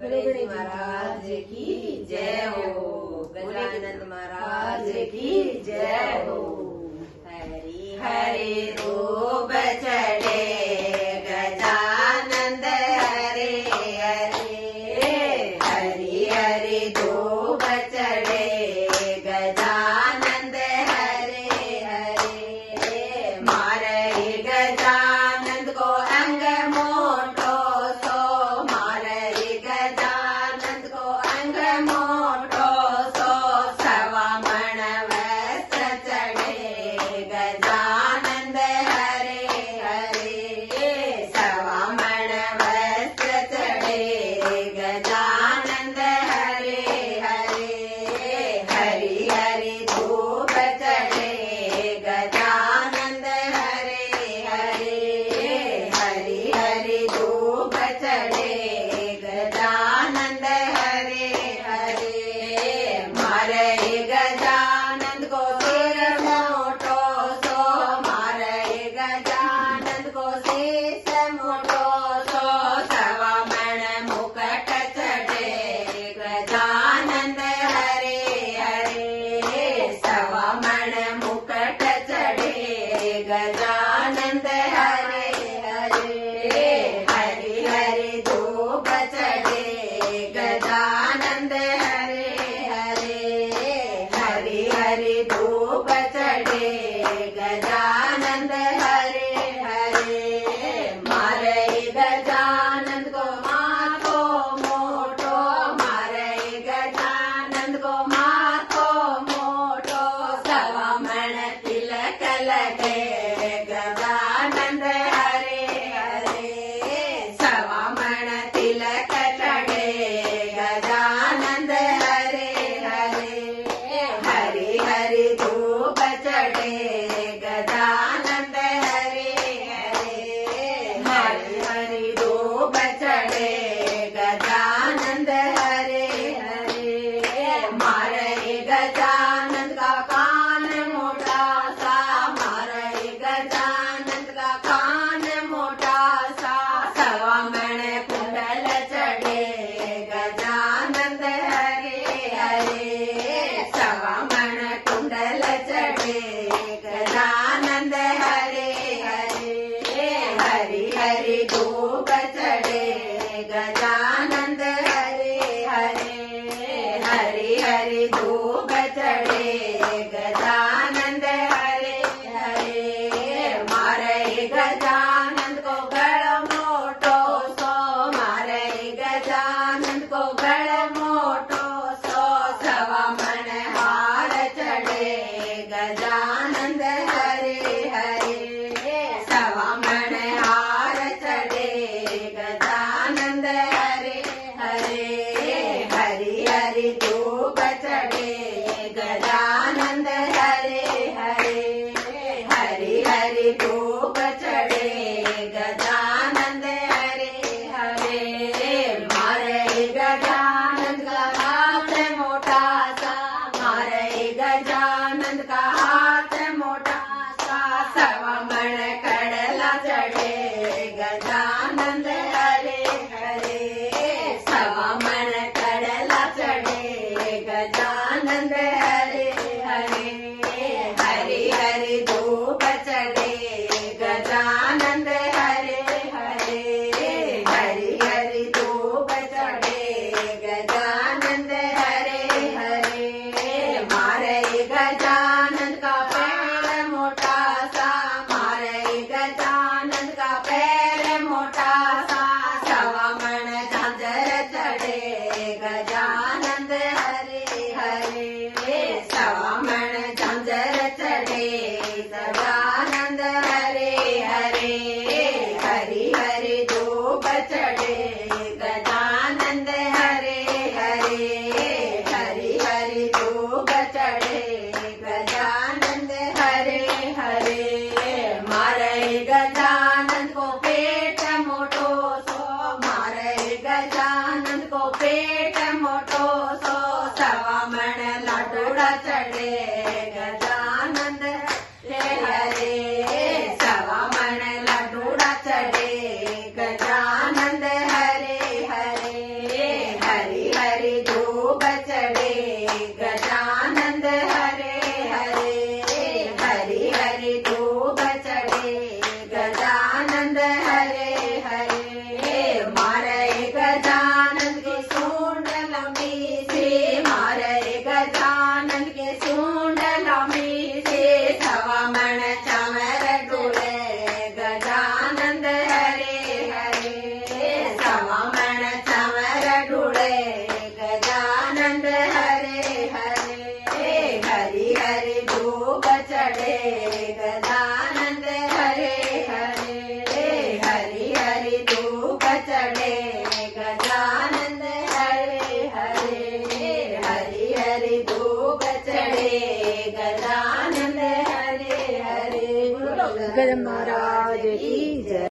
गणेश महाराज की जय हो। गजानन महाराज की जय हो। हरि हरि रूप चढ़े गजानंद हरे हरे। हरि हरि रूप चढ़े गजानंद हरे हरे। मारे गजानंद को अंग मोटो सो, मारे गजानंद को अंग मोटो सो। सवा मण वस्त्र चढ़े गजानंद हरे हरे। सवा मण वस्त्र चढ़े गजानंद हरे हरे। हरि हरि धूप चढ़े गजानंद हरे हरे। हरि हरि धूप चढ़े गजानंद हरे हरे। मारे गजानंद को सिर मोटो सो, मारे गजानंद को शीश मोटो सो। सवा मण मुकुट चढ़े गजानंद हरे हरे। सवा मण मुकुट चढ़े गजानंद हरे हरे। हरि हरि धूप चढ़े गजानंद हरे हरे। हरि हरि धूप चढ़े गजानंद हरे हरे। मारे गजानंद को माथो मोटो, मारे गजानंद को माथो मोटो। सवा मण तिलक लगे गजानंद हरे हरे। सवा मण तिलक चढ़े गजानंद हरे हरे। हरि हरि धूप चढ़े गजानंद हरे हरे। हरि हरि धूप चढ़े गजानंद हरे हरे। मारे गजानंद का कान मोटा सा, मारे गजानंद का कान मोटा सा। सवा मण कुंडल चढ़े गजानंद हरे हरे। सवा मण कुंडल चढ़े गजानंद हरे हरे। हरि हरि धूप चढ़े गजानंद हरे हरे। हरि हरि धूप चढ़े गजानंद हरे हरे। मारे गजानंद को गढ़ मोटो सो, मारे गजानंद को गढ़ मोटो सो। सवा मण हार चढ़े गजानंद हरे हरे। सवा मण हार चढ़े गजानंद हरे हरे। हरि हरि धूप चढ़े गजानंद हरे हरे। हरि हरि धूप चढ़े गजानंद हरे हरे। मारे गजानंद का हाथ मोटा सा, मारे गजानंद का हाथ मोटा सा। सवा मण कड़ला चढ़े गजानंद हरे हरे। सवा मण कड़ला चढ़े गजानंद हरे हरे। हरि हरि धूप चढ़े गजानंद हरे हरे। हरि हरि धूप चढ़े गजानंद हरे हरे। मारे गजानंद का पैर मोटा सा, मारे गजानंद का पैर मोटा सा। सवा मण झांझर चढ़े गजानंद हरे हरे। सवा मण झांझर चढ़े गजानंद हरे हरे। हरि हरि धूप चढ़े गजानंद हरे हरे। हरि हरि धूप चढ़े गजानंद हरे हरे। मारे गजानंद को पेट मोटो सो, मारे गजानंद को पेट